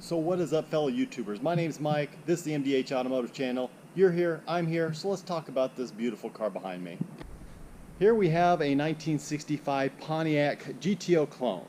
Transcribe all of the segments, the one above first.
So what is up, fellow YouTubers? My name's Mike. This is the MDH Automotive channel. You're here, I'm here, so let's talk about this beautiful car behind me. Here we have a 1965 Pontiac GTO clone.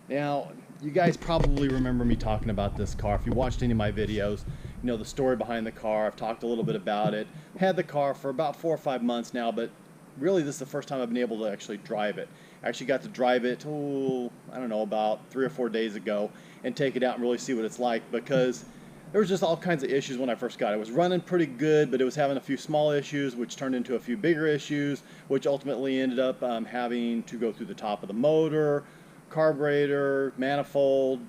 Now, you guys probably remember me talking about this car. If you watched any of my videos, you know the story behind the car. I've talked a little bit about it. Had the car for about 4 or 5 months now, but really this is the first time I've been able to actually drive it. I actually got to drive it, I don't know, about 3 or 4 days ago and take it out and really see what it's like, because there was just all kinds of issues when I first got it. It was running pretty good, but it was having a few small issues, which turned into a few bigger issues, which ultimately ended up having to go through the top of the motor, carburetor, manifold,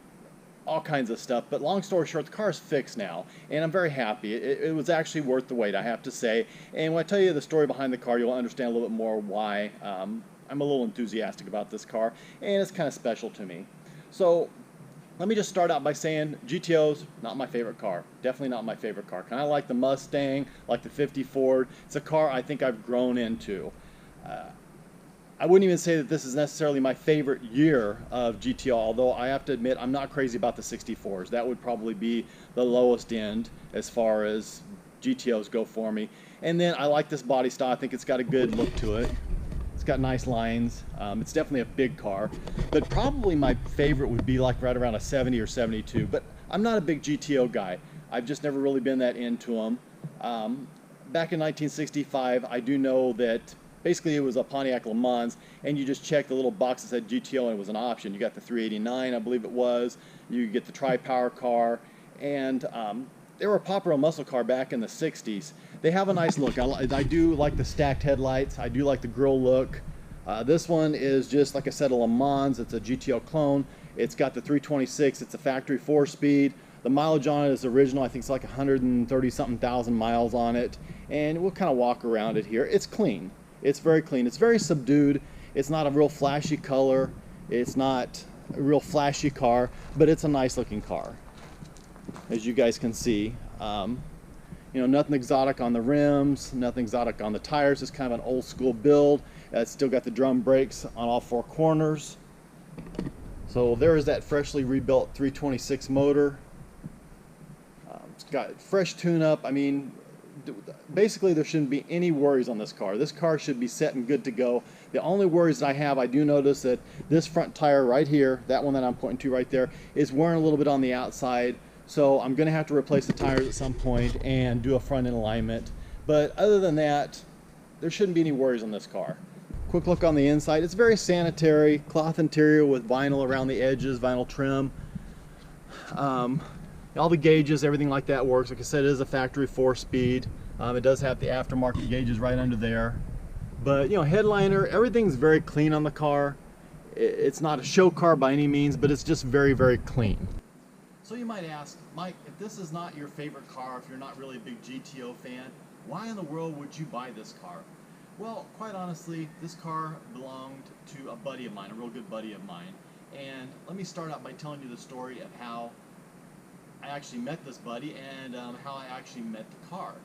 all kinds of stuff. But long story short, the car is fixed now, and I'm very happy. It was actually worth the wait, I have to say. And when I tell you the story behind the car, you'll understand a little bit more why I'm a little enthusiastic about this car, and it's kind of special to me. So let me just start out by saying GTO's not my favorite car. Definitely not my favorite car. Kind of like the Mustang, like the 50 Ford. It's a car I think I've grown into. I wouldn't even say that this is necessarily my favorite year of GTO, although I have to admit I'm not crazy about the 64s. That would probably be the lowest end as far as GTOs go for me. And then I like this body style. I think it's got a good look to it. It's got nice lines. It's definitely a big car, but probably my favorite would be like right around a 70 or 72. But I'm not a big GTO guy. I've just never really been that into them. Back in 1965, I do know that basically it was a Pontiac Le Mans, and you just checked the little box that said GTO and it was an option. You got the 389, I believe it was. You get the tri-power car, and they were a popular muscle car back in the 60s. They have a nice look. I do like the stacked headlights. I do like the grille look. This one is just, like I said, a Le Mans. It's a GTO clone. It's got the 326. It's a factory 4-speed. The mileage on it is original. I think it's like 130-something thousand miles on it. And we'll kind of walk around it here. It's clean. It's very clean. It's very subdued. It's not a real flashy color. It's not a real flashy car, but it's a nice looking car, as you guys can see. You know, nothing exotic on the rims, nothing exotic on the tires. It's kind of an old school build. It's still got the drum brakes on all 4 corners. So there is that freshly rebuilt 326 motor. It's got fresh tune-up. I mean, basically there shouldn't be any worries on this car. This car should be set and good to go. The only worries that I have, I do notice that this front tire right here, that one that I'm pointing to right there, is wearing a little bit on the outside. So I'm going to have to replace the tires at some point and do a front end alignment. But other than that, there shouldn't be any worries on this car. Quick look on the inside. It's very sanitary, cloth interior with vinyl around the edges, vinyl trim. All the gauges, everything like that works. Like I said, it is a factory 4-speed. It does have the aftermarket gauges right under there. But, you know, headliner, everything's very clean on the car. It's not a show car by any means, but it's just very, very clean. So you might ask, Mike, if this is not your favorite car, if you're not really a big GTO fan, why in the world would you buy this car? Well, quite honestly, this car belonged to a buddy of mine, a real good buddy of mine. And let me start out by telling you the story of how I actually met this buddy and how I actually met the car.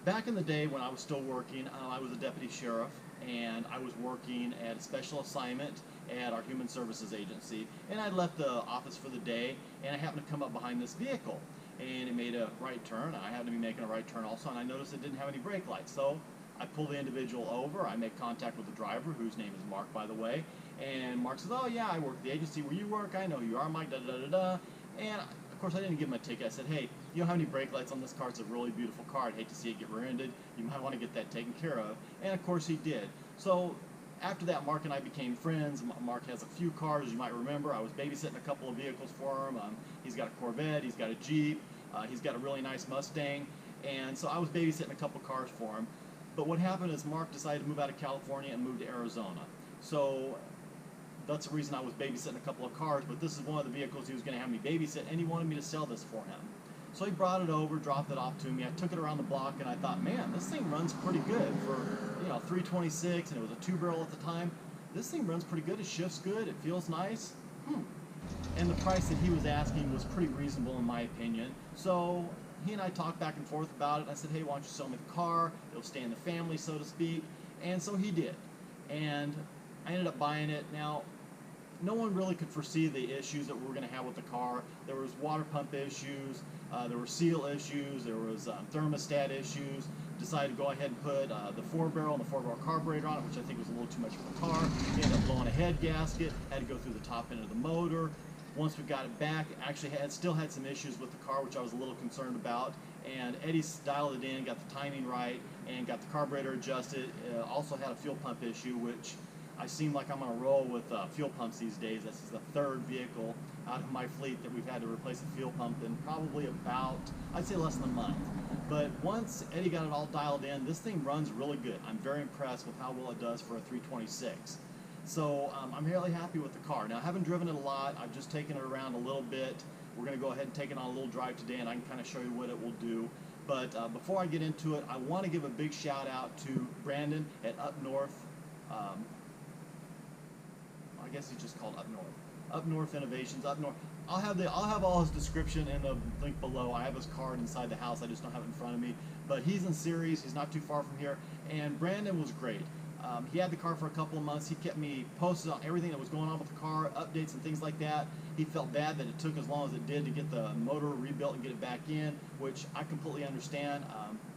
Back in the day when I was still working, I was a deputy sheriff, and I was working at a special assignment at our human services agency, and I left the office for the day, and I happened to come up behind this vehicle, and it made a right turn. I happened to be making a right turn also, and I noticed it didn't have any brake lights. So I pull the individual over. I make contact with the driver, whose name is Mark, by the way, and Mark says, "Oh yeah, I work at the agency where you work. I know who you are, Mike, da da da da." And of course I didn't give him a ticket. I said, "Hey, you don't have any brake lights on this car. It's a really beautiful car. I'd hate to see it get rear-ended. You might want to get that taken care of." And of course he did. So after that, Mark and I became friends. Mark has a few cars, as you might remember. I was babysitting a couple of vehicles for him. He's got a Corvette, he's got a Jeep, he's got a really nice Mustang, and so I was babysitting a couple cars for him. But what happened is Mark decided to move out of California and move to Arizona. So that's the reason I was babysitting a couple of cars, but this is one of the vehicles he was going to have me babysit, and he wanted me to sell this for him. So he brought it over, dropped it off to me. I took it around the block, and I thought, man, this thing runs pretty good for, you know, 326, and it was a 2-barrel at the time. This thing runs pretty good. It shifts good. It feels nice. And the price that he was asking was pretty reasonable in my opinion. So he and I talked back and forth about it. I said, "Hey, why don't you sell me the car? It'll stay in the family, so to speak." And so he did. And I ended up buying it. Now, no one really could foresee the issues that we were going to have with the car. There was water pump issues, there were seal issues, there was thermostat issues. Decided to go ahead and put the 4-barrel and the 4-barrel carburetor on it, which I think was a little too much for the car. Ended up blowing a head gasket, had to go through the top end of the motor. Once we got it back, actually still had some issues with the car, which I was a little concerned about. And Eddie dialed it in, got the timing right, and got the carburetor adjusted. Also had a fuel pump issue, which I seem like I'm on a roll with fuel pumps these days. This is the 3rd vehicle out of my fleet that we've had to replace a fuel pump in probably about, I'd say, less than a month. But once Eddie got it all dialed in, this thing runs really good. I'm very impressed with how well it does for a 326. So I'm really happy with the car. Now, I haven't driven it a lot. I've just taken it around a little bit. We're going to go ahead and take it on a little drive today, and I can kind of show you what it will do. But before I get into it, I want to give a big shout out to Brandon at Up North. I guess he's just called Up North. Up North Innovations. Up North. I'll have all his description in the link below. I have his card inside the house. I just don't have it in front of me. But he's in Ceres. He's not too far from here. And Brandon was great. He had the car for a couple of months. He kept me posted on everything that was going on with the car, updates and things like that. He felt bad that it took as long as it did to get the motor rebuilt and get it back in, which I completely understand.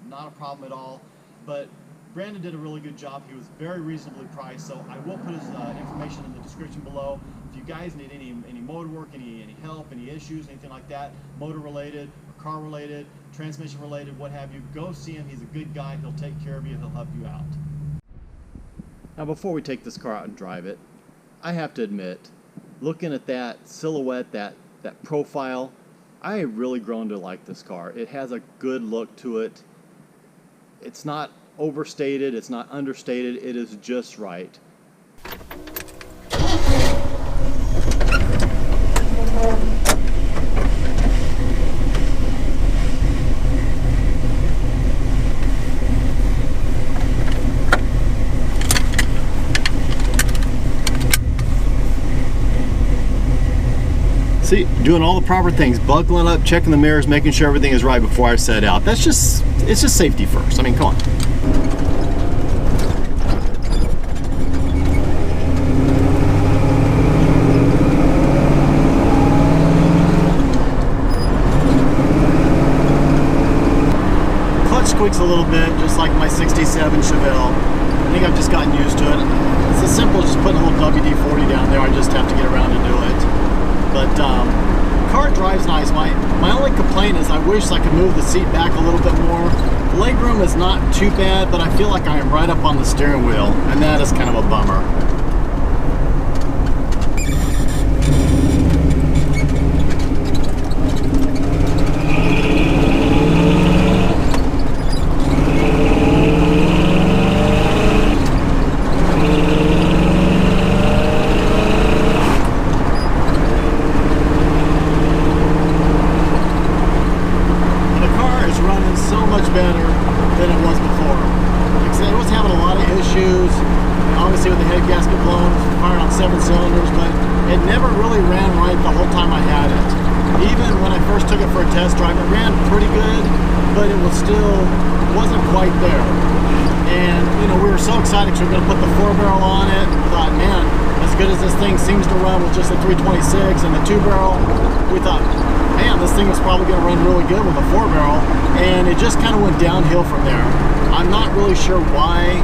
Not a problem at all. But Brandon did a really good job. He was very reasonably priced, so I will put his information in the description below. If you guys need any motor work, any help, any issues, anything like that, motor related, car related, transmission related, what have you, go see him. He's a good guy. He'll take care of you. He'll help you out. Now, before we take this car out and drive it, I have to admit, looking at that silhouette, that profile, I have really grown to like this car. It has a good look to it. It's not overstated, it's not understated, it is just right. See, doing all the proper things, buckling up, checking the mirrors, making sure everything is right before I set out. It's just safety first. I mean, come on. Clutch squeaks a little bit, just like my 67 Chevelle. I think I've just gotten used to it. It's as simple as just putting a little WD-40 down there. I just have to get around to do it. But car drives nice. My only complaint is I wish I could move the seat back a little bit more. The legroom is not too bad, but I feel like I am right up on the steering wheel, and that is kind of a bummer. Better than it was before. Like I said, it was having a lot of issues, obviously with the head gasket blown, fired on 7 cylinders, but it never really ran right the whole time I had it. Even when I first took it for a test drive, it ran pretty good, but it wasn't quite there. And you know, we were so excited because we were going to put the 4-barrel on it. We thought, man, as good as this thing seems to run with just the 326 and the 2-barrel, we thought, man, this thing is probably going to run really good with a 4-barrel, and it just kind of went downhill from there. I'm not really sure why.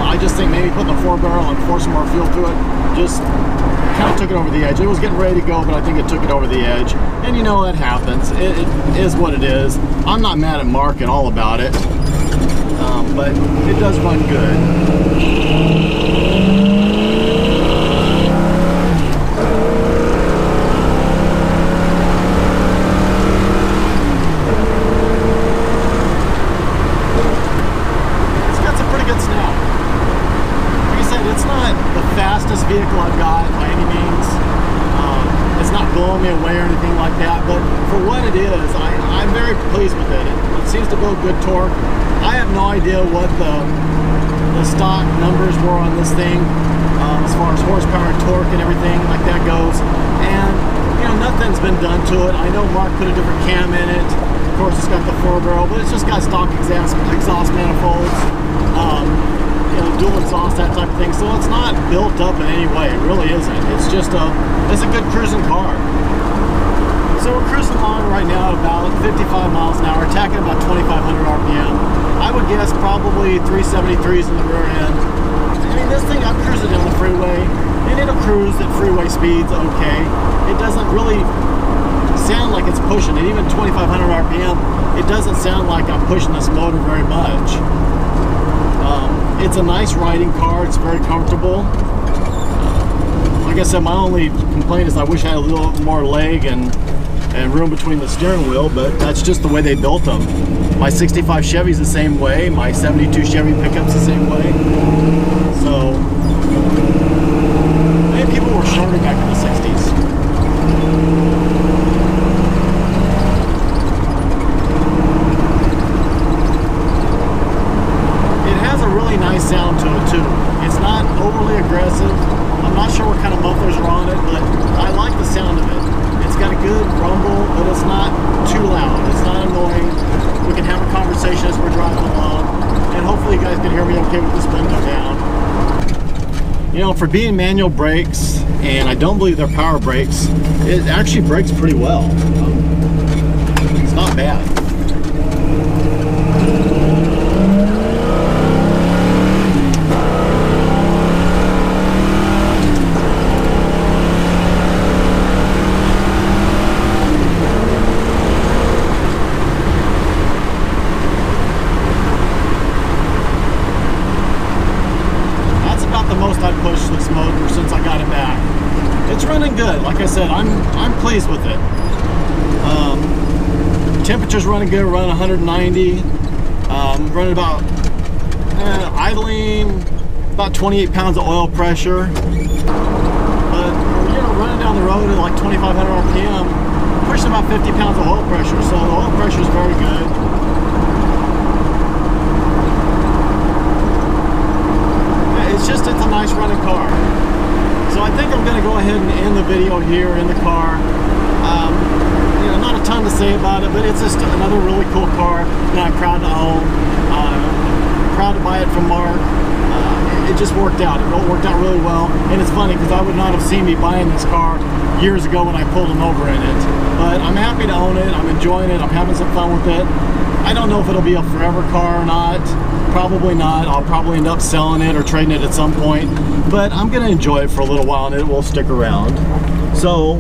I just think maybe putting the 4-barrel and forcing more fuel through it just kind of took it over the edge. It was getting ready to go, but I think it took it over the edge. And you know, that happens. It is what it is. I'm not mad at Mark at all about it, but it does run good. Vehicle I've got by any means. It's not blowing me away or anything like that, but for what it is, I'm very pleased with it. It seems to build good torque. I have no idea what the stock numbers were on this thing as far as horsepower, torque, and everything like that goes. And you know, nothing's been done to it. I know Mark put a different cam in it. Of course, it's got the 4-barrel, but it's just got stock exhaust manifolds. you know, dual exhaust, that type of thing. So it's not built up in any way. It really isn't. It's just it's a good cruising car. So we're cruising along right now at about 55 miles an hour, attacking about 2,500 RPM. I would guess probably 373s in the rear end. I mean, this thing, I'm cruising down the freeway, and it'll cruise at freeway speeds okay. It doesn't really sound like it's pushing it. Even 2,500 RPM, it doesn't sound like I'm pushing this motor very much. It's a nice riding car. It's very comfortable. Like I said, my only complaint is I wish I had a little more leg and room between the steering wheel, but that's just the way they built them. My 65 Chevy's the same way. My 72 Chevy pickup's the same way. So maybe people were shorter back in the 60s. It has a really nice sound to it too. It's not overly aggressive. I'm not sure what kind of mufflers are on it, but I like the sound of it. It's got a good rumble, but it's not too loud. It's not annoying. We can have a conversation as we're driving along, and hopefully you guys can hear me okay with this window down. You know, for being manual brakes, and I don't believe they're power brakes, it actually brakes pretty well. It's not bad. I pushed this motor since I got it back. It's running good. Like I said, I'm pleased with it. Temperature's running good, running 190. Running about idling about 28 pounds of oil pressure. But you know, running down the road at like 2,500 RPM, pushing about 50 pounds of oil pressure. So the oil pressure is very good. It's a nice running car. So I think I'm going to go ahead and end the video here in the car. You know, not a ton to say about it, but it's just another really cool car that I'm proud to own. Proud to buy it from Mark. It just worked out. It worked out really well. And it's funny because I would not have seen me buying this car years ago when I pulled him over in it. But I'm happy to own it. I'm enjoying it. I'm having some fun with it. I don't know if it'll be a forever car or not. Probably not. I'll probably end up selling it or trading it at some point. But I'm going to enjoy it for a little while and it will stick around. So,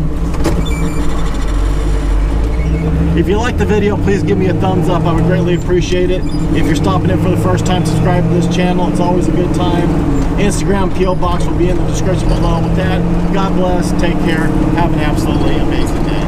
if you like the video, please give me a thumbs up. I would greatly appreciate it. If you're stopping in for the first time, subscribe to this channel. It's always a good time. Instagram P.O. Box will be in the description below. With that, God bless. Take care. Have an absolutely amazing day.